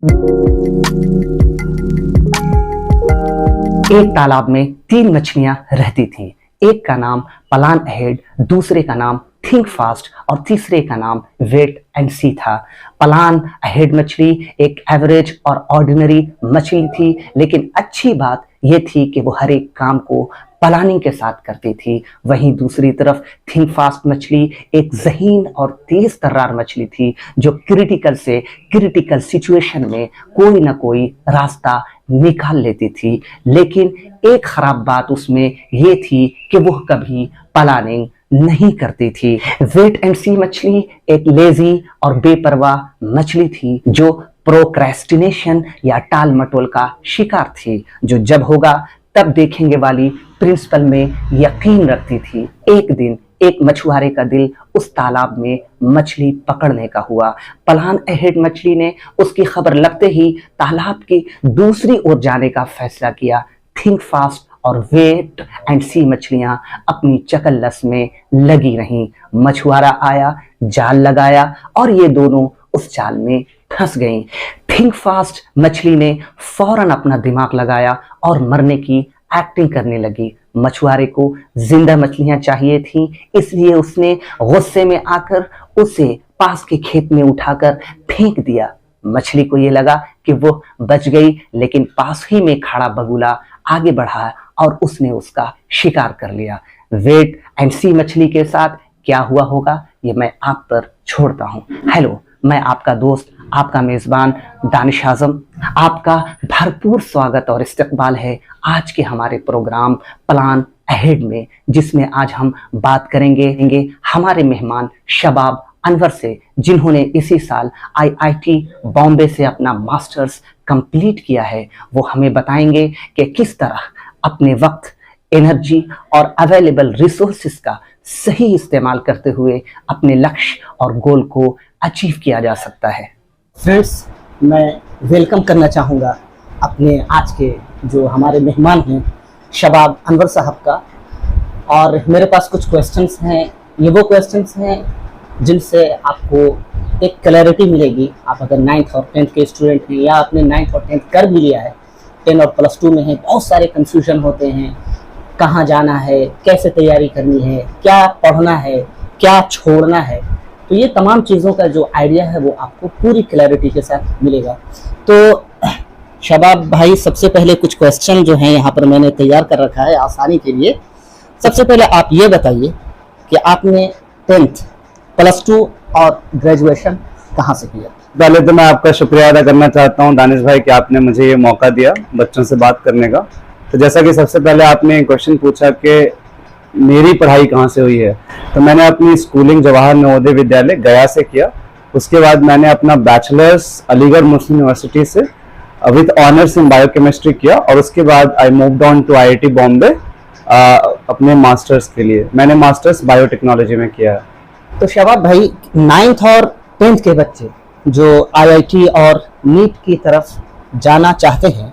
एक तालाब में 3 मछलियां रहती थीं। एक का नाम प्लान अहेड, दूसरे का नाम थिंक फास्ट और तीसरे का नाम वेट एंड सी था। प्लान अहेड मछली एक एवरेज और ऑर्डिनरी मछली थी, लेकिन अच्छी बात यह थी कि वो हर एक काम को प्लानिंग के साथ करती थी। वहीं दूसरी तरफ थिंक फास्ट मछली एक ज़हीन और तेज तर्रार मछली थी, जो क्रिटिकल से क्रिटिकल सिचुएशन में कोई ना कोई रास्ता निकाल लेती थी। लेकिन एक खराब बात उसमें ये थी कि वो कभी प्लानिंग नहीं करती थी। वेट एंड सी मछली एक लेजी और बेपरवाह मछली थी, जो प्रोक्रेस्टिनेशन या टाल मटोल का शिकार थी, जो जब होगा तब देखेंगे वाली प्रिंसिपल में यकीन रखती थी। एक दिन एक मछुआरे का दिल उस तालाब में मछली पकड़ने का हुआ। प्लान अहेड मछली ने उसकी खबर लगते ही तालाब की दूसरी ओर जाने का फैसला किया। थिंक फास्ट और वेट एंड सी मछलियां अपनी चकल्लस में लगी रहीं। मछुआरा आया, जाल लगाया और ये दोनों उस जाल में फंस गईं। थिंक फास्ट मछली ने फौरन अपना दिमाग लगाया और मरने की एक्टिंग करने लगी। मछुआरे को जिंदा मछलियां चाहिए थीं, इसलिए उसने गुस्से में आकर उसे पास के खेत में उठाकर फेंक दिया। मछली को यह लगा कि वो बच गई, लेकिन पास ही में खड़ा बगुला आगे बढ़ा और उसने उसका शिकार कर लिया। वेट एंड सी मछली के साथ क्या हुआ होगा ये मैं आप पर छोड़ता हूँ। हेलो, मैं आपका दोस्त, आपका मेज़बान दानिश आज़म। आपका भरपूर स्वागत और इस्तकबाल है आज के हमारे प्रोग्राम प्लान अहेड में, जिसमें आज हम बात करेंगे हमारे मेहमान शबाब अनवर से, जिन्होंने इसी साल IIT बॉम्बे से अपना मास्टर्स कंप्लीट किया है। वो हमें बताएंगे कि किस तरह अपने वक्त, एनर्जी और अवेलेबल रिसोर्सेज का सही इस्तेमाल करते हुए अपने लक्ष्य और गोल को अचीव किया जा सकता है। फ्रेंड्स, मैं वेलकम करना चाहूँगा अपने आज के जो हमारे मेहमान हैं शबाब अनवर साहब का। और मेरे पास कुछ क्वेश्चंस हैं। ये वो क्वेश्चंस हैं जिनसे आपको एक क्लैरिटी मिलेगी। आप अगर 9th और 10th के स्टूडेंट हैं या आपने 9th और 10th कर भी लिया है, 10 और +2 में है, बहुत सारे कंफ्यूजन होते हैं, कहाँ जाना है, कैसे तैयारी करनी है, क्या पढ़ना है, क्या छोड़ना है। तो ये तमाम चीज़ों का जो आइडिया है वो आपको पूरी क्लैरिटी के साथ मिलेगा। तो शबाब भाई, सबसे पहले कुछ क्वेश्चन जो हैं यहाँ पर मैंने तैयार कर रखा है आसानी के लिए। सबसे पहले आप ये बताइए कि आपने 10th, +2 और ग्रेजुएशन कहाँ से किया? पहले तो मैं आपका शुक्रिया अदा करना चाहता हूँ दानिश भाई कि आपने मुझे ये मौका दिया बच्चों से बात करने का। तो जैसा कि सबसे पहले आपने क्वेश्चन पूछा कि मेरी पढ़ाई कहाँ से हुई है, तो मैंने अपनी स्कूलिंग जवाहर नवोदय विद्यालय गया से किया। उसके बाद मैंने अपना बैचलर्स अलीगढ़ मुस्लिम यूनिवर्सिटी से विद ऑनर्स इन बायोकेमिस्ट्री किया, और उसके बाद I moved on to IIT Bombay अपने मास्टर्स के लिए। मैंने मास्टर्स बायोटेक्नोलॉजी में किया है। तो शबाब भाई, 9th और 10th के बच्चे जो IIT और नीट की तरफ जाना चाहते हैं,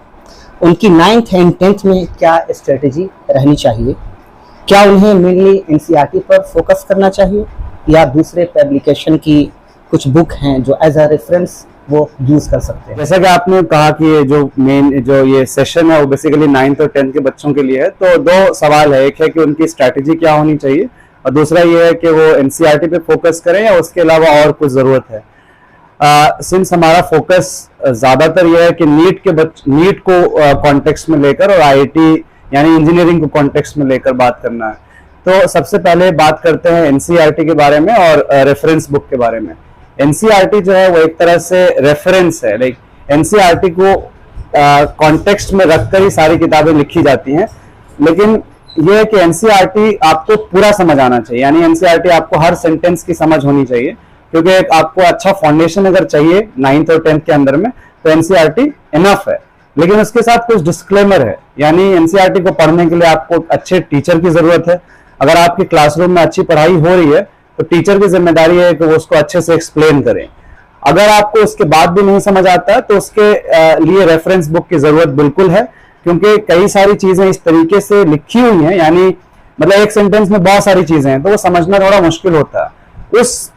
उनकी 9th एंड 10th में क्या स्ट्रेटेजी रहनी चाहिए? क्या उन्हें मेनली NCERT पर फोकस करना चाहिए या दूसरे पब्लिकेशन की कुछ बुक हैं जो एज अ रेफरेंस वो यूज कर सकते हैं? जैसा कि आपने कहा कि ये जो ये सेशन है वो बेसिकली 9th और 10th के बच्चों के लिए है। तो दो सवाल है, एक है कि उनकी स्ट्रैटेजी क्या होनी चाहिए, और दूसरा ये है कि वो NCERT पे फोकस करें या उसके अलावा और कुछ जरूरत है। सिंस हमारा फोकस ज्यादातर यह है कि नीट को कॉन्टेक्स्ट में लेकर और IIT यानी इंजीनियरिंग को कॉन्टेक्स्ट में लेकर बात करना है, तो सबसे पहले बात करते हैं NCERT के बारे में और रेफरेंस बुक के बारे में। NCERT जो है वो एक तरह से रेफरेंस है। लाइक NCERT को कॉन्टेक्स्ट में रखकर ही सारी किताबें लिखी जाती हैं, लेकिन यह है कि NCERT आपको पूरा समझ आना चाहिए। यानी NCERT आपको हर सेंटेंस की समझ होनी चाहिए, क्योंकि आपको अच्छा फाउंडेशन अगर चाहिए 9th और 10th के अंदर में तो NCERT इनफ है। लेकिन उसके साथ कुछ डिस्क्लेमर है, यानी NCERT को पढ़ने के लिए आपको अच्छे टीचर की जरूरत है। अगर आपके क्लासरूम में अच्छी पढ़ाई हो रही है तो टीचर की जिम्मेदारी है कि वो उसको अच्छे से एक्सप्लेन करें। अगर आपको उसके बाद भी नहीं समझ आता है तो उसके लिए रेफरेंस बुक की जरूरत बिल्कुल है, क्योंकि कई सारी चीजें इस तरीके से लिखी हुई हैं, यानी मतलब एक सेंटेंस में बहुत सारी चीजें हैं, तो वो समझना थोड़ा मुश्किल होता है। उस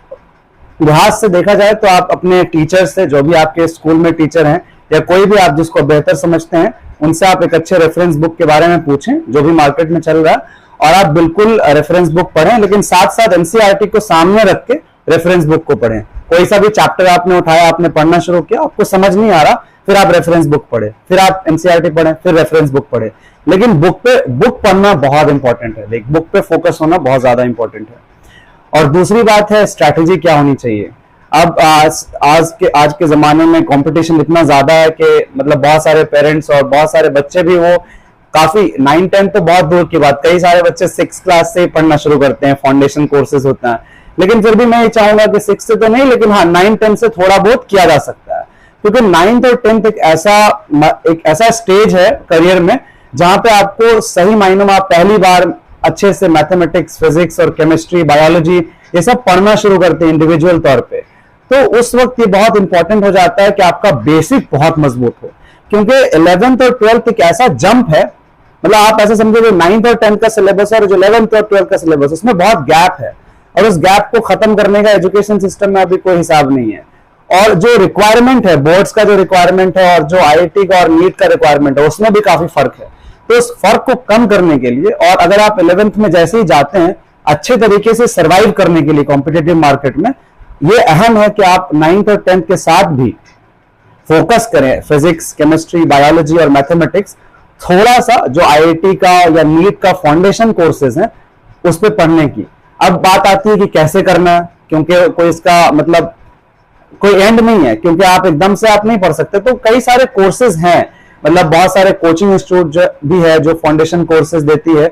लिहाज से देखा जाए तो आप अपने टीचर से, जो भी आपके स्कूल में टीचर हैं या कोई भी आप जिसको बेहतर समझते हैं, उनसे आप एक अच्छे रेफरेंस बुक के बारे में पूछें जो भी मार्केट में चल रहा है, और आप बिल्कुल रेफरेंस बुक पढ़ें, लेकिन साथ साथ एनसीईआरटी को सामने रख के रेफरेंस बुक को पढ़ें। कोई सा भी चैप्टर आपने उठाया, आपने पढ़ना शुरू किया, आपको समझ नहीं आ रहा, फिर आप रेफरेंस बुक पढ़े, फिर आप एनसीईआरटी पढ़ें, फिर रेफरेंस बुक पढ़े। लेकिन बुक पढ़ना बहुत इंपॉर्टेंट है, बुक पे फोकस होना बहुत ज्यादा इंपॉर्टेंट है। और दूसरी बात है स्ट्रैटेजी क्या होनी चाहिए। अब आज के जमाने में कंपटीशन इतना ज्यादा है कि मतलब बहुत सारे पेरेंट्स और बहुत सारे बच्चे भी, वो काफी 9-10 तो बहुत दूर की बात, कई सारे बच्चे 6 क्लास से पढ़ना शुरू करते हैं, फाउंडेशन कोर्सेज होता है। लेकिन फिर भी मैं ये चाहूंगा कि 6 से तो नहीं, लेकिन हाँ 9-10 से थोड़ा बहुत किया जा सकता है, क्योंकि 9th और 10th एक ऐसा स्टेज है करियर में जहां पे आपको सही मायनों में आप पहली बार अच्छे से मैथमेटिक्स, फिजिक्स और केमिस्ट्री, बायोलॉजी ये सब पढ़ना शुरू करते हैं इंडिविजुअल तौर पे। तो उस वक्त ये बहुत इंपॉर्टेंट हो जाता है कि आपका बेसिक बहुत मजबूत हो, क्योंकि 11th और 12th एक ऐसा जंप है, मतलब आप ऐसे समझो जो 9th और 10th का सिलेबस है और जो 11th और 12th का सिलेबस, उसमें बहुत गैप है, और उस गैप को खत्म करने का एजुकेशन सिस्टम में अभी कोई हिसाब नहीं है। और जो रिक्वायरमेंट है, बोर्ड्स का जो रिक्वायरमेंट है और जो आईआईटी का और नीट का रिक्वायरमेंट है, उसमें भी काफी फर्क है। तो इस फर्क को कम करने के लिए, और अगर आप 11th में जैसे ही जाते हैं अच्छे तरीके से सर्वाइव करने के लिए कॉम्पिटिटिव मार्केट में, ये अहम है कि आप 9th और 10th के साथ भी फोकस करें फिजिक्स, केमिस्ट्री, बायोलॉजी और मैथमेटिक्स, थोड़ा सा जो आईआईटी का या नीट का फाउंडेशन कोर्सेज हैं उस पर पढ़ने की। अब बात आती है कि कैसे करना है, क्योंकि कोई इसका मतलब कोई एंड नहीं है, क्योंकि आप एकदम से आप नहीं पढ़ सकते। तो कई सारे कोर्सेज हैं, मतलब बहुत सारे कोचिंग इंस्टीट्यूट भी है जो फाउंडेशन कोर्सेज देती है,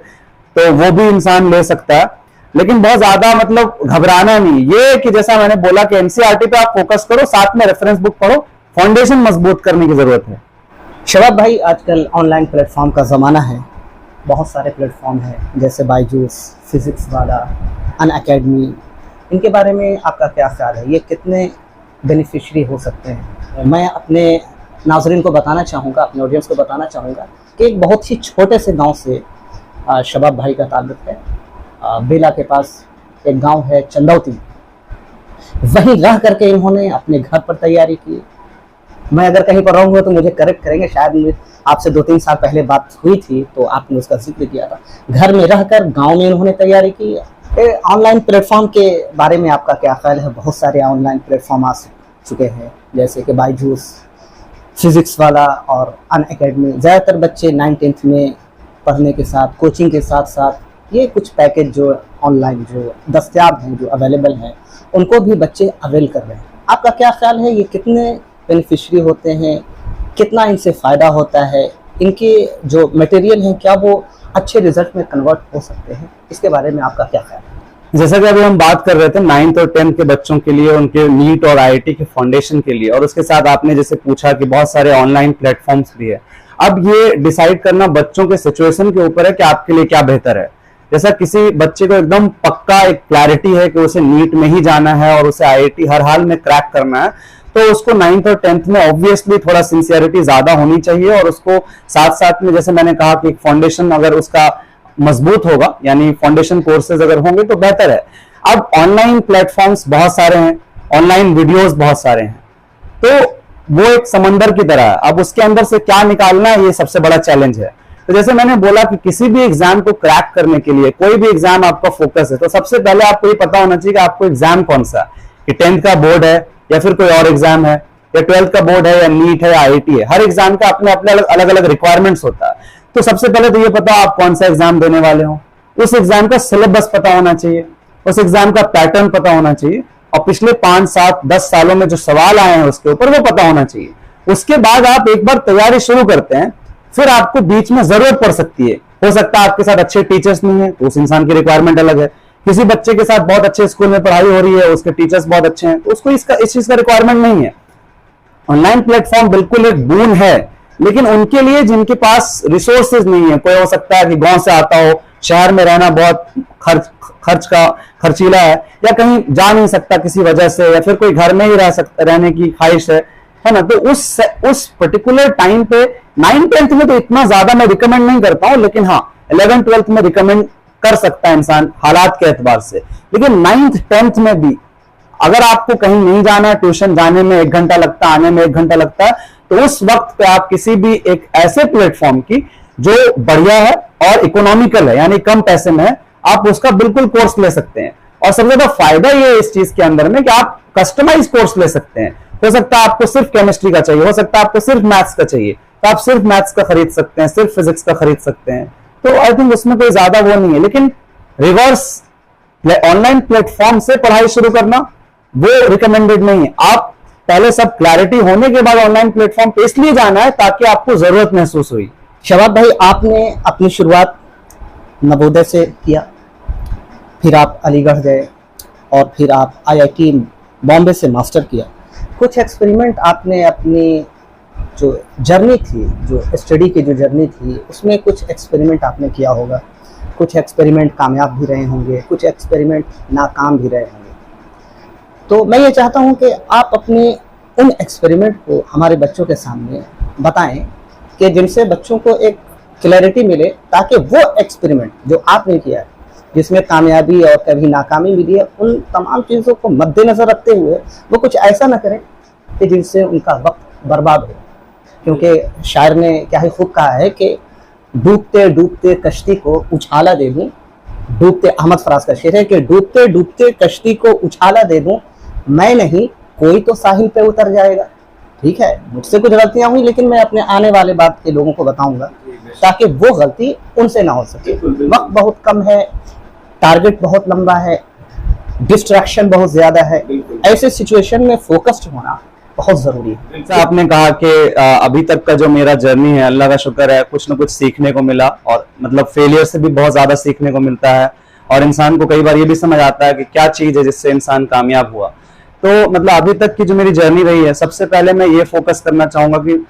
तो वो भी इंसान ले सकता है। लेकिन बहुत ज्यादा मतलब घबराना नहीं, ये कि जैसा मैंने बोला कि एनसीईआरटी पे आप फोकस करो, साथ में रेफरेंस बुक पढ़ो, फाउंडेशन मजबूत करने की जरूरत है। शबाब भाई, आजकल ऑनलाइन प्लेटफॉर्म का ज़माना है, बहुत सारे प्लेटफॉर्म हैं जैसे बायजूस, फिजिक्स वाला, अनअकैडमी, इनके बारे में आपका क्या ख्याल है? ये कितने बेनिफिशरी हो सकते हैं? मैं अपने नाज़रीन को बताना चाहूँगा, अपने ऑडियंस को बताना चाहूँगा कि एक बहुत ही छोटे से गांव से शबाब भाई का ताल्लुक़ है। बेला के पास एक गांव है चंदौती, वहीं रह करके इन्होंने अपने घर पर तैयारी की। मैं अगर कहीं पर रहूँगा तो मुझे करेक्ट करेंगे, शायद मुझे आपसे 2-3 साल पहले बात हुई थी तो आपने उसका जिक्र किया था। घर में रहकर गांव में इन्होंने तैयारी की। ऑनलाइन प्लेटफॉर्म के बारे में आपका क्या ख्याल है? बहुत सारे ऑनलाइन प्लेटफॉर्म आ चुके हैं जैसे कि बायजूस, फिजिक्स वाला और अनअकैडमी। ज़्यादातर बच्चे 9th-10th में पढ़ने के साथ, कोचिंग के साथ साथ ये कुछ पैकेज जो ऑनलाइन जो दस्तयाब हैं, जो अवेलेबल हैं, उनको भी बच्चे अवेल कर रहे हैं। आपका क्या ख्याल है, ये कितने बेनिफिशरी होते हैं, कितना इनसे फ़ायदा होता है, इनके जो मटेरियल हैं क्या वो अच्छे रिजल्ट में कन्वर्ट हो सकते हैं? इसके बारे में आपका क्या ख्याल है? जैसा कि अभी हम बात कर रहे थे 9th और 10th के बच्चों के लिए, उनके नीट और आईआईटी के फाउंडेशन के लिए, और उसके साथ आपने जैसे पूछा कि बहुत सारे ऑनलाइन प्लेटफॉर्म्स भी है। अब ये डिसाइड करना बच्चों के सिचुएशन के ऊपर है कि आपके लिए क्या बेहतर है। जैसा किसी बच्चे को एकदम पक्का एक क्लैरिटी है कि उसे नीट में ही जाना है और उसे आईआईटी हर हाल में क्रैक करना है, तो उसको 9th और 10th में ऑब्वियसली थोड़ा सिंसियरिटी ज्यादा होनी चाहिए, और उसको साथ साथ में जैसे मैंने कहा कि एक फाउंडेशन अगर उसका मजबूत होगा, यानी फाउंडेशन कोर्सेज अगर होंगे तो बेहतर है। अब ऑनलाइन प्लेटफॉर्म्स बहुत सारे हैं, ऑनलाइन वीडियोस बहुत सारे हैं, तो वो एक समंदर की तरह है। अब उसके अंदर से क्या निकालना है, ये सबसे बड़ा चैलेंज है। तो जैसे मैंने बोला कि किसी भी एग्जाम को क्रैक करने के लिए, कोई भी एग्जाम आपका फोकस है, तो सबसे पहले आपको ये पता होना चाहिए कि आपको एग्जाम कौन सा है, कि 10th का बोर्ड है या फिर कोई और एग्जाम है, या 12th का बोर्ड है या नीट है या आईआईटी है। हर एग्जाम का अपने अपने अलग अलग रिक्वायरमेंट्स होता है। तो सबसे पहले तो ये पता आप कौन सा एग्जाम देने वाले हो, उस एग्जाम का सिलेबस पता होना चाहिए, उस एग्जाम का पैटर्न पता होना चाहिए, और पिछले 5, 7, 10 सालों में जो सवाल आए हैं उसके ऊपर वो पता होना चाहिए। उसके बाद आप एक बार तैयारी शुरू करते हैं, फिर आपको बीच में जरूरत पड़ सकती है, हो सकता है आपके साथ अच्छे टीचर्स नहीं है तो उस इंसान की रिक्वायरमेंट अलग है। किसी बच्चे के साथ बहुत अच्छे स्कूल में पढ़ाई हो रही है, उसके टीचर्स बहुत अच्छे हैं, तो उसको इस चीज का रिक्वायरमेंट नहीं है। ऑनलाइन प्लेटफॉर्म बिल्कुल एक बून है, लेकिन उनके लिए जिनके पास रिसोर्सेज नहीं है, कोई हो सकता है कि गांव से आता हो, शहर में रहना बहुत खर्चीला है, या कहीं जा नहीं सकता किसी वजह से, या फिर कोई घर में ही रहने की ख्वाहिश है ना, तो उस पर्टिकुलर टाइम पे 9th-10th में तो इतना ज्यादा मैं रिकमेंड नहीं करता हूं, लेकिन हाँ 11th-12th में रिकमेंड कर सकता है इंसान हालात के एतबार से। लेकिन 9th-10th में भी अगर आपको कहीं नहीं जाना, ट्यूशन जाने में 1 घंटा लगता है, आने में 1 घंटा लगता है, तो उस वक्त पे आप किसी भी एक ऐसे प्लेटफॉर्म की जो बढ़िया है और इकोनॉमिकल है, यानी कम पैसे में है, आप उसका बिल्कुल कोर्स ले सकते हैं। और सबसे ज्यादा फायदा ये है इस चीज के अंदर में कि आप कस्टमाइज कोर्स ले सकते हैं। हो सकता है आपको सिर्फ केमिस्ट्री का चाहिए, हो सकता है आपको सिर्फ मैथ्स का चाहिए, तो आप सिर्फ मैथ्स का खरीद सकते हैं, सिर्फ फिजिक्स का खरीद सकते हैं। तो आई थिंक उसमें कोई ज्यादा वो नहीं है। लेकिन रिवर्स ऑनलाइन प्लेटफॉर्म से पढ़ाई शुरू करना वो रिकमेंडेड नहीं है। आप पहले सब क्लैरिटी होने के बाद ऑनलाइन प्लेटफॉर्म पे इसलिए जाना है ताकि आपको जरूरत महसूस हुई। शबाब भाई, आपने अपनी शुरुआत नवोदय से किया, फिर आप अलीगढ़ गए और फिर आप IIT बॉम्बे से मास्टर किया। कुछ एक्सपेरिमेंट आपने अपनी जो जर्नी थी, जो स्टडी की जो जर्नी थी, उसमें कुछ एक्सपेरिमेंट आपने किया होगा। कुछ एक्सपेरिमेंट कामयाब भी रहे होंगे, कुछ एक्सपेरिमेंट नाकाम भी रहे होंगे। तो मैं ये चाहता हूँ कि आप अपने उन एक्सपेरिमेंट को हमारे बच्चों के सामने बताएं कि जिनसे बच्चों को एक क्लैरिटी मिले, ताकि वो एक्सपेरिमेंट जो आपने किया है, जिसमें कामयाबी और कभी नाकामी मिली है, उन तमाम चीज़ों को मद्देनज़र रखते हुए वो कुछ ऐसा ना करें कि जिनसे उनका वक्त बर्बाद हो। क्योंकि शायर ने क्या ही खूब कहा है कि डूबते डूबते कश्ती को उछाला दे दूं, डूबते, अहमद फराज का शेर है कि डूबते डूबते कश्ती को उछाला दे दूं, मैं नहीं कोई तो साहिल पे उतर जाएगा। ठीक है, मुझसे कुछ गलतियां हुई, लेकिन मैं अपने आने वाले बाद के लोगों को बताऊंगा ताकि वो गलती उनसे ना हो सके। वक्त बहुत कम है, टारगेट बहुत लंबा है, डिस्ट्रैक्शन बहुत ज्यादा है। ऐसे सिचुएशन में फोकस्ड होना बहुत जरूरी है। जैसे आपने कहा कि अभी तक का जो मेरा जर्नी है, अल्लाह का शुक्र है, कुछ ना कुछ सीखने को मिला, और मतलब फेलियर से भी बहुत ज्यादा सीखने को मिलता है। और इंसान को कई बार ये भी समझ आता है कि क्या चीज है जिससे इंसान कामयाब हुआ। तो मतलब अभी तक की जो मेरी जर्नी रही है, सबसे पहले मैं ये फोकस करना चाहूंगा कि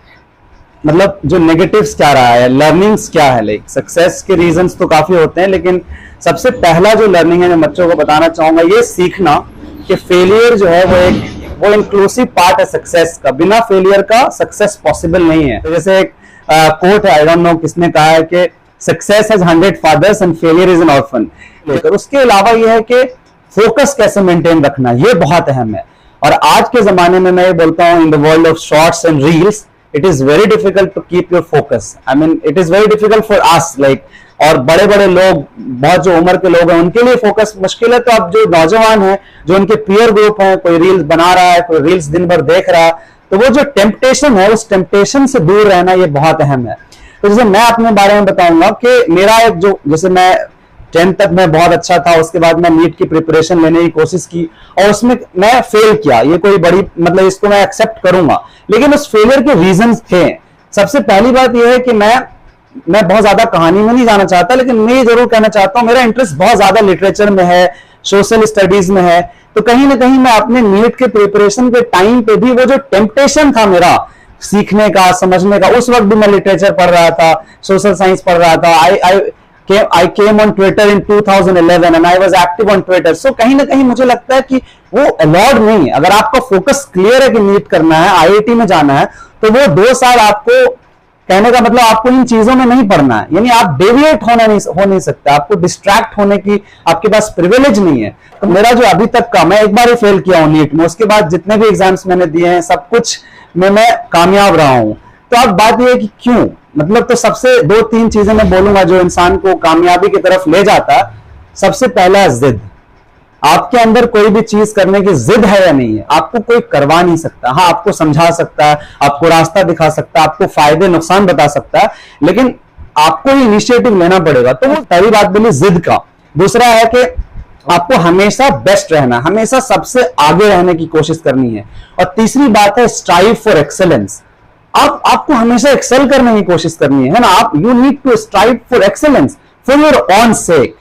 मतलब जो नेगेटिव्स क्या रहा है, लर्निंग्स क्या है। लाइक सक्सेस के रीजंस तो काफी होते हैं, लेकिन सबसे पहला जो लर्निंग है मैं बच्चों को बताना चाहूंगा, ये सीखना कि फेलियर जो है वो इंक्लूसिव पार्ट है सक्सेस का। बिना फेलियर का सक्सेस पॉसिबल नहीं है। तो जैसे एक कोट है, आई डोंट नो किसने कहा है, कि success has 100 fathers and failure is an orphan. लेकर उसके अलावा ये है कि फोकस कैसे मेंटेन रखना, ये बहुत अहम है। और आज के जमाने में मैं ये बोलता हूँ, in the world of shorts and reels, it is very difficult to keep your focus. I mean it is very difficult for us, like, और बड़े बड़े लोग, बहुत जो उम्र के लोग हैं, उनके लिए फोकस मुश्किल है। तो अब जो नौजवान हैं, जो उनके पीयर ग्रुप हैं, कोई रील्स बना रहा है, कोई रील्स दिन भर देख रहा है, तो वो जो टेम्पटेशन है, उस टेम्पटेशन से दूर रहना ये बहुत अहम है। तो जैसे मैं अपने बारे में बताऊंगा कि मेरा एक जो, जैसे मैं 10th तक मैं बहुत अच्छा था, उसके बाद मैं नीट की प्रिपरेशन लेने की कोशिश की और उसमें मैं फेल किया। ये कोई बड़ी, मतलब इसको मैं एक्सेप्ट करूंगा, लेकिन उस फेलियर के रीजंस थे। सबसे पहली बात यह है कि मैं बहुत ज्यादा कहानी में नहीं जाना चाहता, लेकिन मैं ये जरूर कहना चाहता हूं, मेरा इंटरेस्ट बहुत ज्यादा लिटरेचर में है, सोशल स्टडीज में है। तो कहीं ना कहीं मैं अपने नीट के प्रिपरेशन के टाइम पे भी वो जो टेम्पटेशन था मेरा सीखने का, समझने का, उस वक्त भी मैं लिटरेचर पढ़ रहा था, सोशल साइंस पढ़ रहा था। I came on Twitter in 2011 and I was active on Twitter. So कहीं ना कहीं मुझे लगता है कि वो अलाउड नहीं है। अगर आपका फोकस क्लियर है कि नीट करना है, IIT में जाना है, तो वो 2 साल आपको, कहने का मतलब आपको इन चीजों में नहीं पढ़ना है, यानी आप डेविएट हो नहीं सकते, आपको डिस्ट्रैक्ट होने की आपके पास प्रिविलेज नहीं है। तो मेरा जो अभी तक का, मैं एक बार ही फेल किया हूँ नीट में, उसके बाद जितने भी एग्जाम्स मैंने दिए हैं, सब कुछ में मैं कामयाब रहा हूँ। तो अब बात यह है कि क्यों, मतलब तो सबसे 2-3 चीजें मैं बोलूंगा जो इंसान को कामयाबी की तरफ ले जाता है। सबसे पहला, जिद। आपके अंदर कोई भी चीज करने की जिद है या नहीं है, आपको कोई करवा नहीं सकता। हाँ, आपको समझा सकता है, आपको रास्ता दिखा सकता है, आपको फायदे नुकसान बता सकता है, लेकिन आपको ही इनिशिएटिव लेना पड़ेगा। तो वो पहली बात बोली जिद का। दूसरा है कि आपको हमेशा बेस्ट रहना, हमेशा सबसे आगे रहने की कोशिश करनी है। और तीसरी बात है स्ट्राइव फॉर एक्सेलेंस। आपको हमेशा एक्सेल करने की कोशिश करनी है ना। आप you need to strive for excellence for your own sake.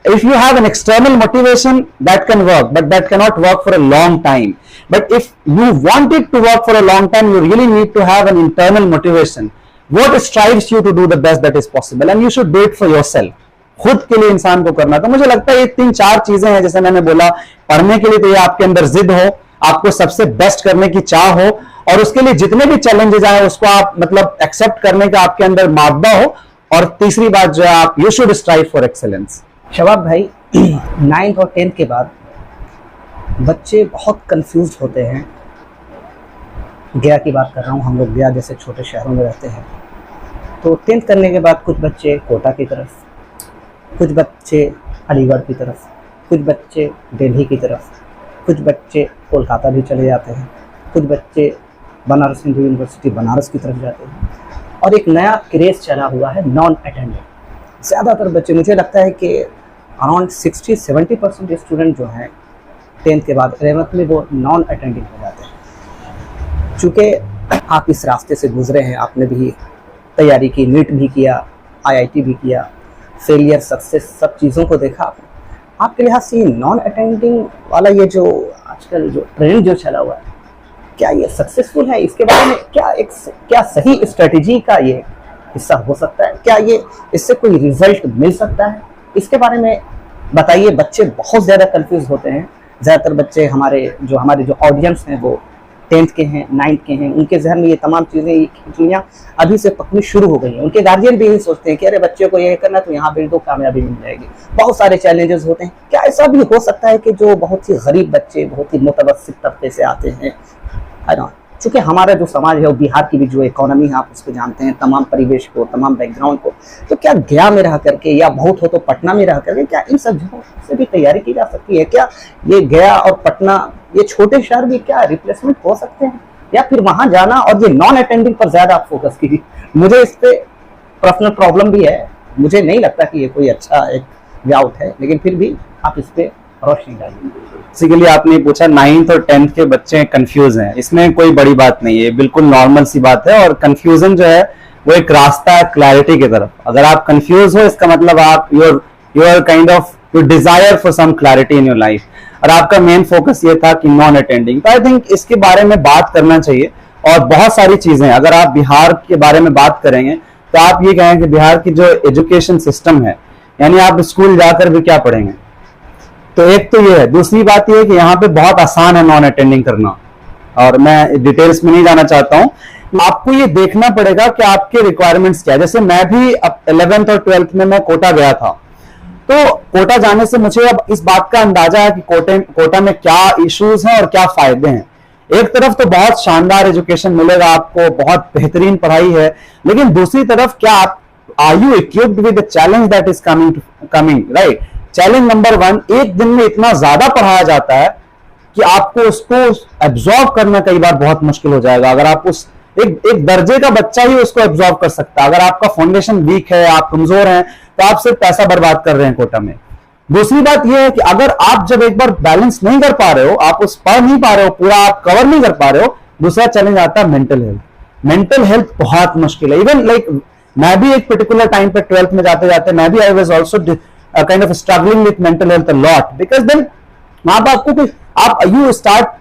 If you have an external motivation, that can work, but that cannot work for a long time. But if you want it to work for a long time, you really need to have an internal motivation. What strives you to do the best that is possible, and you should do it for yourself. खुद के लिए इंसान को करना। तो मुझे लगता है ये 3-4 चीजें हैं, जैसे मैंने बोला, पढ़ने के लिए तो ये आपके अंदर जिद हो, आपको सबसे बेस्ट करने की चाह हो, और उसके लिए जितने भी चैलेंजेस आए उसको आप मतलब एक्सेप्ट करने का आपके अंदर मादा हो। और तीसरी बात जो है, आप you should strive for excellence. Shabab भाई, 9th और 10th के बाद बच्चे बहुत कंफ्यूज होते हैं। गया की बात कर रहा हूँ, हम लोग गया जैसे छोटे शहरों में रहते हैं, तो 10th करने के बाद कुछ बच्चे कोटा की तरफ, कुछ बच्चे अलीगढ़ की तरफ, कुछ बच्चे दिल्ली की तरफ, कुछ बच्चे कोलकाता भी चले जाते हैं, कुछ बच्चे बनारस हिंदू यूनिवर्सिटी बनारस की तरफ जाते हैं। और एक नया क्रेज़ चला हुआ है नॉन अटेंडेंट। ज़्यादातर बच्चे, मुझे लगता है कि अराउंड 60-70% स्टूडेंट जो हैं 10th के बाद 11th में वो नॉन अटेंडिंग हो जाते हैं। चूँकि आप इस रास्ते से गुजरे हैं, आपने भी तैयारी की, नीट भी किया, IIT भी किया, फेलियर सक्सेस सब चीज़ों को देखा आपके लिहाज से नॉन अटेंडिंग वाला ये जो आजकल जो ट्रेंड जो चला हुआ है, क्या ये सक्सेसफुल है? इसके बारे में क्या सही स्ट्रेटजी का ये हिस्सा हो सकता है? क्या ये इससे कोई रिजल्ट मिल सकता है? इसके बारे में बताइए। बच्चे बहुत ज़्यादा कंफ्यूज होते हैं। ज़्यादातर बच्चे हमारे जो ऑडियंस हैं वो 10th के हैं, 9th के हैं, उनके जहन में ये तमाम चीज़ें, ये खिचड़ियाँ अभी से पकनी शुरू हो गई हैं। उनके गार्जियन भी यही सोचते हैं कि अरे बच्चे को ये करना तो यहाँ भेज दो, कामयाबी मिल जाएगी। बहुत सारे चैलेंजेस होते हैं। क्या ऐसा भी हो सकता है कि जो बहुत ही गरीब बच्चे, बहुत ही मुतवस्सित तबके से आते हैं, है ना, चूँकि हमारा जो समाज है वो बिहार की भी जो इकोनॉमी है आप उसको जानते हैं, तमाम परिवेश को, तमाम बैकग्राउंड को, तो क्या गया में रह करके या बहुत हो तो पटना में रह करके क्या इन सब जगहों से भी तैयारी की जा सकती है? क्या ये गया और पटना, ये छोटे शहर भी क्या रिप्लेसमेंट हो सकते हैं, या फिर वहाँ जाना और ये नॉन अटेंडिंग पर ज़्यादा आप फोकस कीजिए? मुझे इस पर पर्सनल प्रॉब्लम भी है, मुझे नहीं लगता कि ये कोई अच्छा एक वे आउट है, लेकिन फिर भी आप इस पर रोशनी डालिए। बेसिकली आपने पूछा 9th और 10th के बच्चे कंफ्यूज हैं, इसमें कोई बड़ी बात नहीं है, बिल्कुल नॉर्मल सी बात है। और कंफ्यूजन जो है वो एक रास्ता है क्लैरिटी की तरफ। अगर आप कंफ्यूज हो, इसका मतलब आप your kind of your desire for some clarity in your life, और आपका मेन फोकस ये था कि नॉन अटेंडिंग। तो आई थिंक इसके बारे में बात करना चाहिए। और बहुत सारी चीजें, अगर आप बिहार के बारे में बात करेंगे तो आप ये कहेंगे कि बिहार की जो एजुकेशन सिस्टम है, यानी आप स्कूल जाकर भी क्या पढ़ेंगे, तो एक तो ये है। दूसरी बात ये है कि यहाँ पे बहुत आसान है नॉन अटेंडिंग करना, और मैं डिटेल्स में नहीं जाना चाहता हूँ। आपको ये देखना पड़ेगा कि आपके रिक्वायरमेंट्स क्या है। जैसे मैं भी अब 11th और 12th में मैं कोटा गया था, तो कोटा जाने से मुझे अब इस बात का अंदाजा है कि कोटा में क्या इश्यूज हैं और क्या फायदे हैं। एक तरफ तो बहुत शानदार एजुकेशन मिलेगा आपको, बहुत बेहतरीन पढ़ाई है, लेकिन दूसरी तरफ क्या आप are you equipped with the challenge that is coming, right? Challenge number 1, एक दिन में इतना ज्यादा पढ़ाया जाता है कि आपको उसको एब्जॉर्ब करना कई बार बहुत मुश्किल हो जाएगा। अगर आप उस एक दर्जे का बच्चा ही उसको एब्जॉर्ब कर सकता है। अगर आपका फाउंडेशन वीक है, आप कमजोर हैं, तो आप सिर्फ पैसा बर्बाद कर रहे हैं कोटा में। दूसरी बात यह है कि अगर आप जब एक बार बैलेंस नहीं कर पा रहे हो, आप उस पढ़ नहीं पा रहे हो, पूरा आप कवर नहीं कर पा रहे हो, दूसरा चैलेंज आता है मेंटल हेल्थ। मेंटल हेल्थ बहुत मुश्किल है। इवन लाइक मैं भी एक पर्टिकुलर टाइम पे 12th में जाते जाते मैं भी I was also kind of struggling with mental health a lot, because then आप you start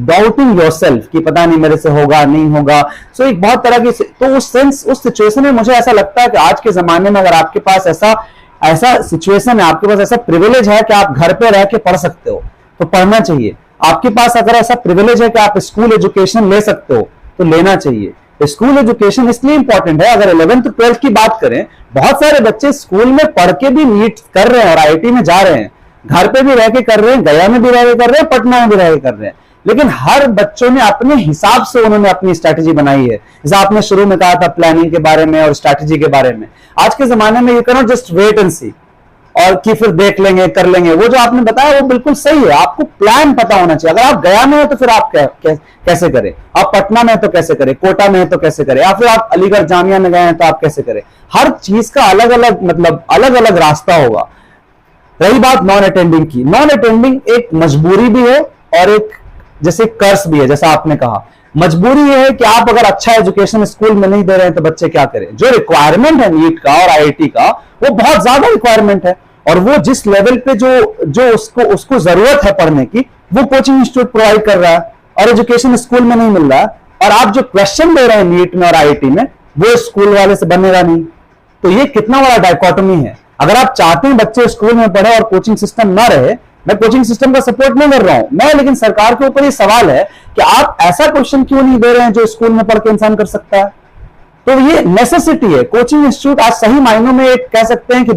doubting yourself कि पता नहीं मेरे से होगा नहीं होगा। सो एक बहुत तरह की, तो उस सिचुएशन में मुझे ऐसा लगता है कि आज के जमाने में अगर आपके पास ऐसा सिचुएशन है, आपके पास ऐसा प्रिविलेज है कि आप घर पे रह के पढ़ सकते हो, तो पढ़ना चाहिए। आपके पास अगर ऐसा प्रिविलेज है कि आप स्कूल एजुकेशन ले सकते हो, तो लेना चाहिए। स्कूल एजुकेशन इसलिए इंपॉर्टेंट है। अगर 11th 12th की बात करें, बहुत सारे बच्चे स्कूल में पढ़ के भी नीट कर रहे हैं और IIT में जा रहे हैं, घर पे भी रह के कर रहे हैं, गया में भी रह के कर रहे हैं, पटना में भी रह के कर रहे हैं। लेकिन हर बच्चों ने अपने हिसाब से उन्होंने अपनी स्ट्रैटेजी बनाई है। जैसे आपने शुरू में कहा था प्लानिंग के बारे में और स्ट्रैटेजी के बारे में, आज के जमाने में you can not just wait and see और कि फिर देख लेंगे कर लेंगे। वो जो आपने बताया वो बिल्कुल सही है। आपको प्लान पता होना चाहिए। अगर आप गया में हो तो फिर आप कैसे करें, आप पटना में तो कैसे करें, कोटा में तो कैसे करें, या फिर आप अलीगढ़ जामिया में गए हैं तो आप कैसे करें। हर चीज का अलग अलग रास्ता होगा। रही बात नॉन अटेंडिंग की, नॉन अटेंडिंग एक मजबूरी भी है और एक जैसे कर्स भी है। जैसा आपने कहा, मजबूरी ये है कि आप अगर अच्छा एजुकेशन स्कूल में नहीं दे रहे हैं तो बच्चे क्या करें। जो रिक्वायरमेंट है नीट का और IIT का, वो बहुत ज्यादा रिक्वायरमेंट है, और वो जिस लेवल पे जो उसको जरूरत है पढ़ने की, वो कोचिंग इंस्टीट्यूट प्रोवाइड कर रहा है और एजुकेशन स्कूल में नहीं मिल रहा है। और आप जो क्वेश्चन दे रहे हैं नीट में और IIT में, वो स्कूल वाले से बनेगा नहीं। तो ये कितना बड़ा डायकोटमी है। अगर आप चाहते हैं बच्चे स्कूल में पढ़े और कोचिंग सिस्टम ना रहे, मैं कोचिंग सिस्टम का सपोर्ट नहीं कर रहा हूं मैं, लेकिन सरकार के ऊपर ये सवाल है कि आप ऐसा क्वेश्चन क्यों नहीं दे रहे हैं जो स्कूल में पढ़ के इंसान कर सकता है। तो ये नेसेसिटी है। कोचिंग इंस्टीट्यूट आज सही मायनों में एक कह सकते हैं कि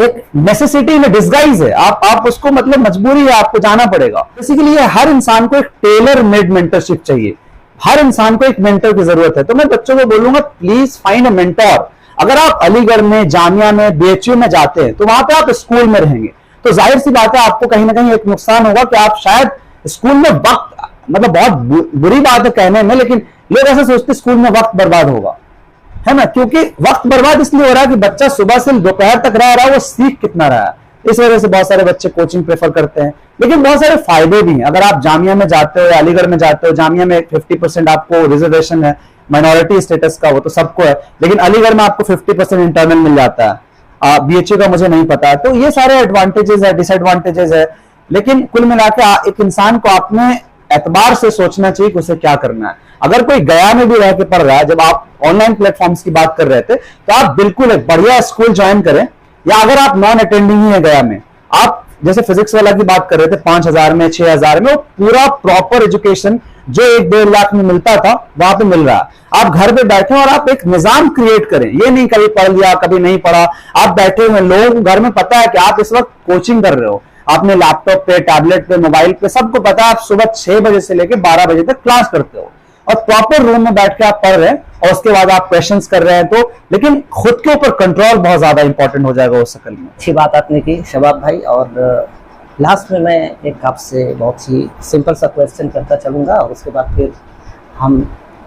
एक नेसेसिटी में डिस्गाइज है, आप उसको मतलब मजबूरी है, आपको जाना पड़ेगा। बेसिकली ये हर इंसान को एक टेलर मेड मेंटरशिप चाहिए, हर इंसान को एक मेंटर की जरूरत है। तो मैं बच्चों को बोलूंगा प्लीज फाइंड अ मेंटर। अगर आप अलीगढ़ में, जामिया में, बीएचयू में जाते हैं तो वहां पे आप स्कूल में रहेंगे, तो जाहिर सी बात है आपको कहीं ना कहीं एक नुकसान होगा कि आप शायद स्कूल में वक्त, मतलब बहुत बुरी बात है कहने में, लेकिन लोग ऐसा सोचते स्कूल में वक्त बर्बाद होगा, है ना, क्योंकि वक्त बर्बाद इसलिए हो रहा है कि बच्चा सुबह से दोपहर तक रह रहा है, वो सीख कितना रहा है। इस वजह से बहुत सारे बच्चे कोचिंग प्रेफर करते हैं, लेकिन बहुत सारे फायदे भी हैं। अगर आप जामिया में जाते हो या अलीगढ़ में जाते हो, जामिया में 50% आपको रिजर्वेशन है माइनॉरिटी स्टेटस का, वो तो सबको है, लेकिन अलीगढ़ में आपको 50% इंटरनल मिल जाता है, बीएचयू का मुझे नहीं पता। तो ये सारे एडवांटेजेस है, डिसएडवांटेजेस है, लेकिन कुल मिलाकर एक इंसान को अपने एतबार से सोचना चाहिए कि उसे क्या करना है। अगर कोई गया में भी रह के पढ़ रहा है, जब आप ऑनलाइन प्लेटफॉर्म्स की बात कर रहे थे, तो आप बिल्कुल एक बढ़िया स्कूल ज्वाइन करें, या अगर आप नॉन अटेंडिंग ही है गया में, आप जैसे फिजिक्स वाला की बात कर रहे थे 5,000 में, 6,000 में, वो पूरा प्रॉपर एजुकेशन जो 1-1.5 लाख में मिलता था वहां पे मिल रहा है। आप घर पे बैठे और आप एक निजाम क्रिएट करें, ये नहीं कभी पढ़ लिया कभी नहीं पढ़ा, आप बैठे हुए, लोगों घर में पता है कि आप इस वक्त कोचिंग कर रहे हो, आपने लैपटॉप पे, टैबलेट पे, मोबाइल पे, सबको पता है आप सुबह 6 बजे से लेकर 12 बजे तक क्लास करते हो, और प्रॉपर रूम में बैठ के आप पढ़ रहे हैं, और उसके बाद आप क्वेश्चंस कर रहे हैं। तो लेकिन खुद के ऊपर कंट्रोल बहुत ज्यादा इंपॉर्टेंट हो जाएगा उस शक्ल में। अच्छी बात आपने की शबाब भाई। और लास्ट में मैं एक आपसे बहुत ही सिंपल सा क्वेश्चन करता चलूँगा, और उसके बाद फिर हम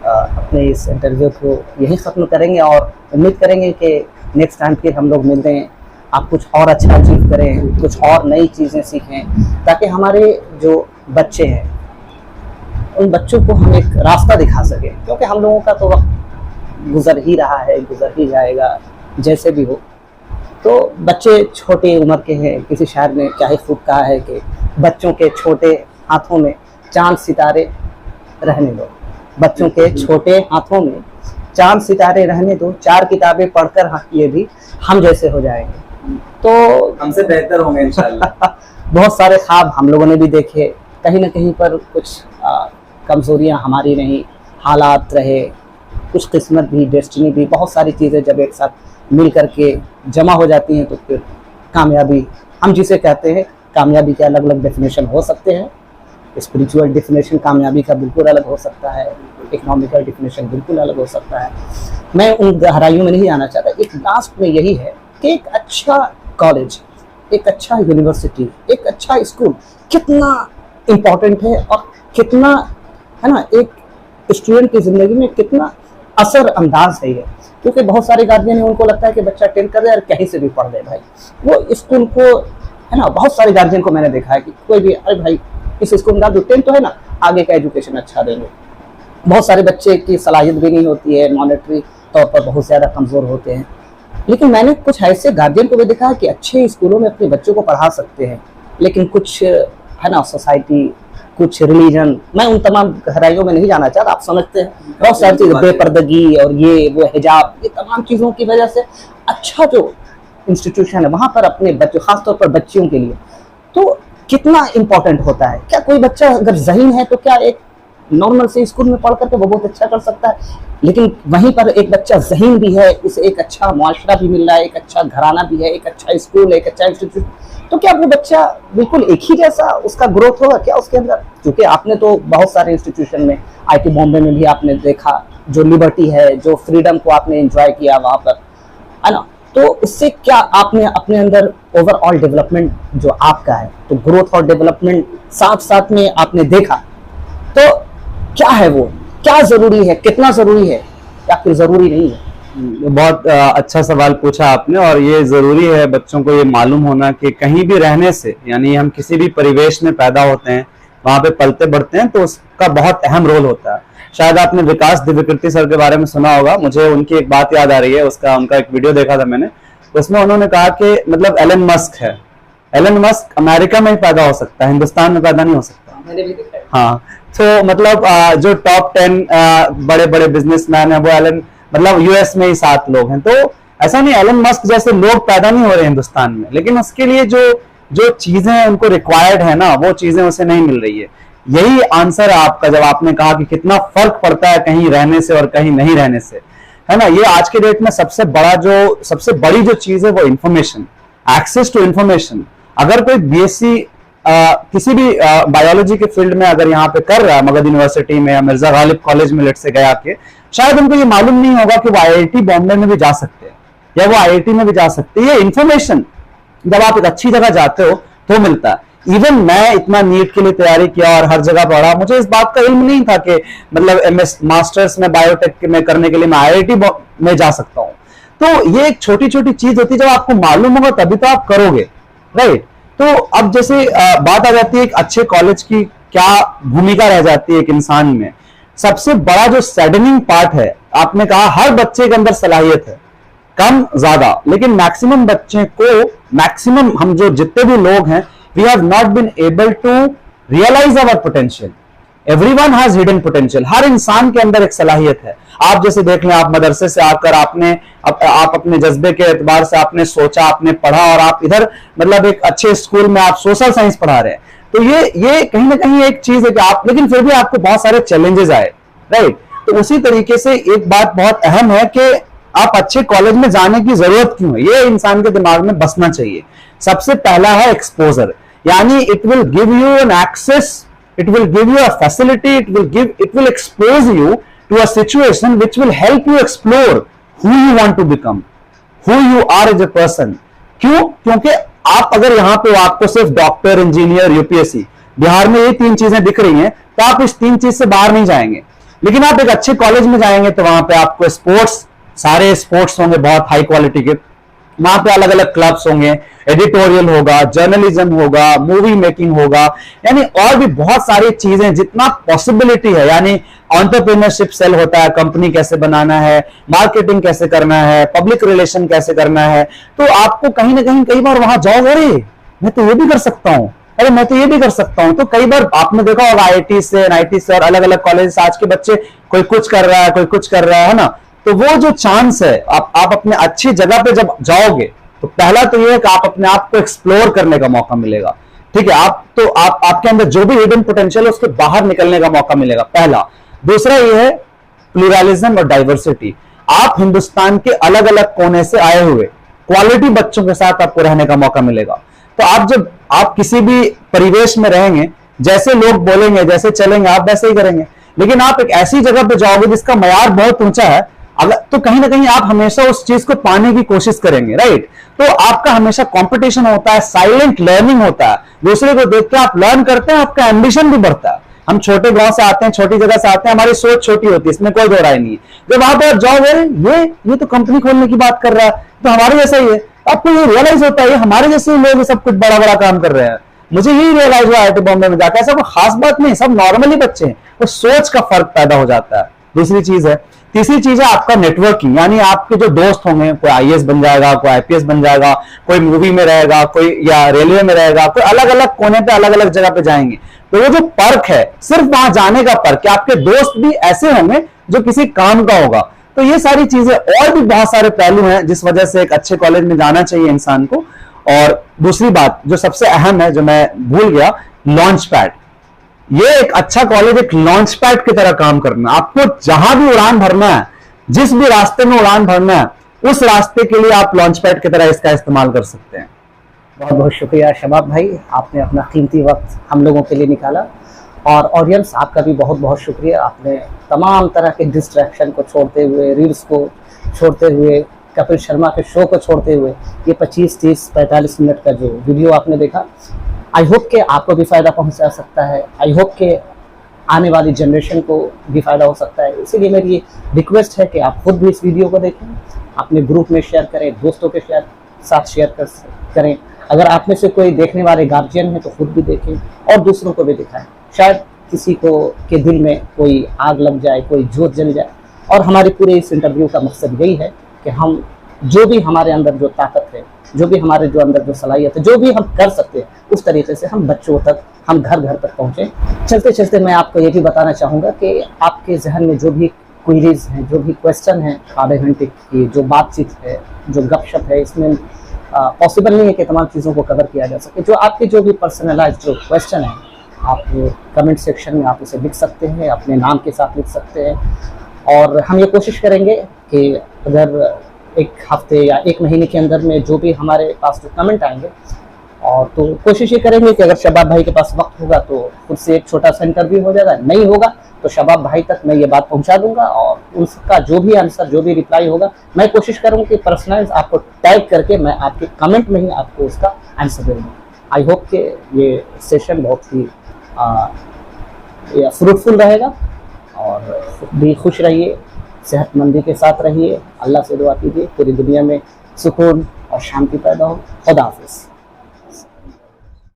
अपने इस इंटरव्यू को यही ख़त्म करेंगे, और उम्मीद करेंगे कि नेक्स्ट टाइम फिर हम लोग मिलते हैं, आप कुछ और अच्छा अचीव करें, कुछ और नई चीज़ें सीखें, ताकि हमारे जो बच्चे हैं उन बच्चों को हम एक रास्ता दिखा सकें, क्योंकि हम लोगों का तो वक्त गुजर ही रहा है, गुजर ही जाएगा जैसे भी हो। तो बच्चे छोटे उम्र के हैं, किसी शायर ने क्या ही खूब कहा है कि बच्चों के छोटे हाथों में चांद सितारे रहने दो, बच्चों के छोटे हाथों में चांद सितारे रहने दो, 4 किताबें पढ़कर ये भी हम जैसे हो जाएंगे, तो हमसे बेहतर होंगे इंशाल्लाह। बहुत सारे ख्वाब हम लोगों ने भी देखे, कहीं ना कहीं पर कुछ कमज़ोरियाँ हमारी नहीं, हालात रहे, कुछ किस्मत भी, डेस्टिनी भी, बहुत सारी चीज़ें जब एक साथ मिल करके जमा हो जाती हैं तो फिर कामयाबी हम जिसे कहते हैं, कामयाबी के अलग अलग डेफिनेशन हो सकते हैं। स्पिरिचुअल डेफिनेशन कामयाबी का बिल्कुल अलग हो सकता है, इकोनॉमिकल डेफिनेशन बिल्कुल अलग हो सकता है। मैं उन गहराइयों में नहीं आना चाहता। एक लास्ट में यही है कि एक अच्छा कॉलेज, एक अच्छा यूनिवर्सिटी, एक अच्छा स्कूल कितना इम्पोर्टेंट है, और कितना, है ना, एक स्टूडेंट की ज़िंदगी में कितना असर अंदाज है ये। क्योंकि बहुत सारे गार्जियन हैं, उनको लगता है कि बच्चा 10 कर रहा है और कहीं से भी पढ़ ले भाई, वो स्कूल को, है ना, बहुत सारे गार्जियन को मैंने देखा है कि कोई भी, अरे भाई इस स्कूल में डाल दो, 10 तो है ना, आगे का एजुकेशन अच्छा देंगे। बहुत सारे बच्चे की सलाहियत भी नहीं होती है, मॉनेटरी तौर पर बहुत ज़्यादा कमज़ोर होते हैं, लेकिन मैंने कुछ ऐसे गार्जियन को भी देखा है कि अच्छे स्कूलों में अपने बच्चों को पढ़ा सकते हैं, लेकिन कुछ, है ना, सोसाइटी, कुछ रिलीजन, मैं उन तमाम गहराइयों में नहीं जाना चाहता, आप समझते हैं, बहुत सारी चीज़ें, बेपर्दगी और ये वो हिजाब, ये तमाम चीज़ों की वजह से अच्छा जो इंस्टीट्यूशन है वहाँ पर अपने बच्चों, खासतौर पर बच्चियों के लिए, तो कितना इम्पोर्टेंट होता है। क्या कोई बच्चा अगर ज़हीन है तो क्या एक नॉर्मल से स्कूल में पढ़ करके वो बहुत अच्छा कर सकता है, लेकिन वहीं पर एक बच्चा ज़हीन भी है, उसे एक अच्छा मुआशरा भी मिल रहा है, एक अच्छा घराना भी है, एक अच्छा स्कूल है, एक अच्छा इंस्टीट्यूट, तो क्या वो बच्चा बिल्कुल एक ही जैसा उसका ग्रोथ होगा क्या उसके अंदर? क्योंकि आपने तो बहुत सारे इंस्टीट्यूशन में, आईटी बॉम्बे में भी आपने देखा, जो लिबर्टी है, जो फ्रीडम को आपने एंजॉय किया वहाँ पर, है ना, तो उससे क्या आपने अपने अंदर ओवरऑल डेवलपमेंट जो आपका है, तो ग्रोथ और डेवलपमेंट साथ साथ में आपने देखा, तो क्या है वो, क्या जरूरी है, कितना जरूरी है, या फिर जरूरी नहीं है? बहुत अच्छा सवाल पूछा आपने, और ये जरूरी है बच्चों को ये मालूम होना कि कहीं भी रहने से, यानी हम किसी भी परिवेश में पैदा होते हैं, वहां पे पलते बढ़ते हैं, तो उसका बहुत अहम रोल होता है। शायद आपने विकास दिव्यकीर्ति सर के बारे में सुना होगा, मुझे उनकी एक बात याद आ रही है, उनका एक वीडियो देखा था मैंने, उसमें उन्होंने कहा कि मतलब एलन मस्क है, एलन मस्क अमेरिका में ही पैदा हो सकता है, हिंदुस्तान में पैदा नहीं हो सकता। मैंने भी देखा है। हाँ, तो मतलब जो टॉप 10 बड़े बड़े बिजनेसमैन है, वो एलन, मतलब यूएस में ही 7 लोग हैं। तो ऐसा नहीं एलन मस्क जैसे लोग पैदा नहीं हो रहे हिंदुस्तान में, लेकिन उसके लिए जो चीजें उनको रिक्वायर्ड है ना, वो चीजें उसे नहीं मिल रही है। यही आंसर है आपका, जब आपने कहा कि कितना फर्क पड़ता है कहीं रहने से और कहीं नहीं रहने से, है ना। ये आज के डेट में सबसे बड़ी जो चीज है वो इंफॉर्मेशन, एक्सेस टू इंफॉर्मेशन। अगर कोई बीएससी किसी भी बायोलॉजी के फील्ड में अगर यहाँ पे कर रहा है मगध यूनिवर्सिटी में या मिर्जा गालिब कॉलेज में लेट से गया के, शायद उनको ये मालूम नहीं होगा कि वो आईआईटी बॉम्बे में भी जा सकते हैं या वो आईआईटी में भी जा सकते हैं। ये इन्फॉर्मेशन जब आप एक अच्छी जगह जाते हो तो मिलता है। इवन मैं इतना नीट के लिए तैयारी किया और हर जगह पढ़ा, मुझे इस बात का इल्म नहीं था कि मतलब एमएस मास्टर्स में बायोटेक में करने के लिए मैं आईआईटी में जा सकता हूं। तो ये एक छोटी छोटी चीज होती है, जब आपको मालूम होगा तभी तो आप करोगे, राइट। तो अब जैसे बात आ जाती है एक अच्छे कॉलेज की क्या भूमिका रह जाती है एक इंसान में। सबसे बड़ा जो सैडनिंग पार्ट है, आपने कहा हर बच्चे के अंदर सलाहियत है, कम ज्यादा, लेकिन मैक्सिमम बच्चे को, मैक्सिमम हम जो जितने भी लोग हैं, we have not been able to realise our potential. Everyone has hidden potential. हर इंसान के अंदर एक सलाहियत है। आप जैसे देख लें, आप मदरसे से आकर आप अपने जज्बे के एतबार से आपने सोचा, आपने पढ़ा और आप इधर मतलब एक अच्छे स्कूल में आप सोशल साइंस पढ़ा रहे हैं, तो ये कहीं ना कहीं एक चीज है कि आप, लेकिन फिर भी आपको बहुत सारे चैलेंजेस आए, राइट। तो उसी तरीके से एक बात बहुत अहम है कि आप अच्छे कॉलेज में जाने की जरूरत क्यों है, ये इंसान के दिमाग में बसना चाहिए। सबसे पहला है एक्सपोजर, यानी it will give you an access, it will give you a facility, it will expose you to a situation which will help you explore who you want to become, who you are as a person। क्यों? क्योंकि आप अगर यहां पे आपको सिर्फ doctor, engineer, UPSC, Bihar में ये 3 चीजें दिख रही हैं, तो आप इस 3 चीज से बाहर नहीं जाएंगे। लेकिन आप एक अच्छे कॉलेज में जाएंगे तो वहां पे आपको स्पोर्ट्स, सारे स्पोर्ट्स होंगे बहुत हाई क्वालिटी के, वहां पे अलग अलग क्लब्स होंगे, एडिटोरियल होगा, जर्नलिज्म होगा, मूवी मेकिंग होगा, यानी और भी बहुत सारी चीजें, जितना पॉसिबिलिटी है, यानी एंटरप्रेन्योरशिप सेल होता है, कंपनी कैसे बनाना है, मार्केटिंग कैसे करना है, पब्लिक रिलेशन कैसे करना है। तो आपको कहीं ना कहीं कई बार वहां जाओ, अरे मैं तो ये भी कर सकता हूं, अरे मैं तो ये भी कर सकता हूं। तो कई बार आपने देखा होगा आईआईटी से, एनआईटी से और अलग अलग कॉलेज से आज के बच्चे, कोई कुछ कर रहा है, कोई कुछ कर रहा है ना। तो वो जो चांस है, आप अपने अच्छी जगह पे जब जाओगे तो पहला तो ये है कि आप अपने आप को एक्सप्लोर करने का मौका मिलेगा, ठीक है। आपके अंदर जो भी हिडन पोटेंशियल है उसके बाहर निकलने का मौका मिलेगा, पहला। दूसरा ये है प्लुरलिज्म और डाइवर्सिटी। आप हिंदुस्तान के अलग अलग कोने से आए हुए क्वालिटी बच्चों के साथ आपको रहने का मौका मिलेगा। तो आप किसी भी परिवेश में रहेंगे, जैसे लोग बोलेंगे, जैसे चलेंगे, आप वैसे ही करेंगे। लेकिन आप एक ऐसी जगह पे जाओगे जिसका मयार बहुत ऊंचा है, अगर तो कहीं ना कहीं आप हमेशा उस चीज को पाने की कोशिश करेंगे, राइट। तो आपका हमेशा कंपटीशन होता है, साइलेंट लर्निंग होता है, दूसरे को देख के आप लर्न करते हैं, आपका एम्बिशन भी बढ़ता है। हम छोटे गांव से आते हैं, छोटी जगह से आते हैं, हमारी सोच छोटी होती है, इसमें कोई दो राय नहीं है। जब आप जाओगे, ये तो कंपनी खोलने की बात कर रहा है, तो हमारे जैसा ही है, आपको ये रियलाइज होता है हमारे जैसे लोग सब कुछ बड़ा बड़ा काम कर रहे हैं। मुझे यही रियलाइज हुआ आईआईटी बॉम्बे में जाकर, ऐसा कोई खास बात नहीं, सब नॉर्मली बच्चे हैं, वो सोच का फर्क पैदा हो जाता है। दूसरी चीज है, तीसरी चीज है आपका नेटवर्किंग, यानी आपके जो दोस्त होंगे, कोई आईएएस बन जाएगा, कोई आईपीएस बन जाएगा, कोई मूवी में रहेगा, कोई या रेलवे में रहेगा, कोई अलग अलग कोने पे अलग अलग जगह पे जाएंगे। तो वो जो पर्क है, सिर्फ वहां जाने का पर्क, कि आपके दोस्त भी ऐसे होंगे जो किसी काम का होगा। तो ये सारी चीजें और भी बहुत सारे पहलू हैं जिस वजह से एक अच्छे कॉलेज में जाना चाहिए इंसान को। और दूसरी बात जो सबसे अहम है, जो मैं भूल गया, लॉन्च पैड। ये एक अच्छा कॉलेज एक लॉन्च पैड की तरह काम करना। आपको जहां भी उड़ान भरना है, जिस भी रास्ते में उड़ान भरना है, उस रास्ते के लिए आप लॉन्च पैड की तरह इसका इस्तेमाल कर सकते हैं। बहुत बहुत शुक्रिया शबाब भाई, आपने अपना कीमती वक्त हम लोगों के लिए निकाला। और ऑडियंस, आपका भी बहुत बहुत शुक्रिया, आपने तमाम तरह के डिस्ट्रैक्शन को छोड़ते हुए, रील्स को छोड़ते हुए, कपिल शर्मा के शो को छोड़ते हुए ये 25, 30, 45 मिनट का जो वीडियो आपने देखा, आई होप के आपको भी फ़ायदा पहुंचा सकता है, आई होप के आने वाली जनरेशन को भी फ़ायदा हो सकता है। इसीलिए मेरी रिक्वेस्ट है कि आप खुद भी इस वीडियो को देखें, अपने ग्रुप में शेयर करें, दोस्तों के साथ शेयर करें। अगर आप में से कोई देखने वाले गार्जियन हैं तो खुद भी देखें और दूसरों को भी दिखाएं। शायद किसी को के दिल में कोई आग लग जाए, कोई जोत जल जाए। और हमारे पूरे इस इंटरव्यू का मकसद यही है कि हम जो भी हमारे अंदर जो ताकत है, जो भी हमारे जो अंदर जो सलाहियत है, जो भी हम कर सकते हैं, उस तरीके से हम बच्चों तक, हम घर घर तक पहुँचें। चलते चलते मैं आपको ये भी बताना चाहूँगा कि आपके जहन में जो भी क्वेरीज हैं, जो भी क्वेश्चन हैं, आधे घंटे की जो बातचीत है, जो गपशप है, इसमें पॉसिबल नहीं है कि तमाम चीज़ों को कवर किया जा सके। जो आपके जो भी पर्सनलाइज जो क्वेश्चन है, आप कमेंट सेक्शन में आप उसे लिख सकते हैं, अपने नाम के साथ लिख सकते हैं। और हम ये कोशिश करेंगे कि अगर एक हफ्ते या एक महीने के अंदर में जो भी हमारे पास जो कमेंट आएंगे, और तो कोशिश ये करेंगे कि अगर शबाब भाई के पास वक्त होगा तो खुद से एक छोटा सा इंटरव्यू हो जाएगा, नहीं होगा तो शबाब भाई तक मैं ये बात पहुंचा दूंगा, और उसका जो भी आंसर, जो भी रिप्लाई होगा, मैं कोशिश करूंगा कि पर्सनलाइज आपको टैग करके मैं आपके कमेंट में ही आपको उसका आंसर दे दूँगा। आई होप कि ये सेशन बहुत ही फ्रूटफुल रहेगा, और भी खुश रहिए, सेहतमंदी के साथ रहिए, अल्लाह से दुआ कीजिए पूरी दुनिया में सुकून और शांति पैदा हो। खुदा हाफिज़।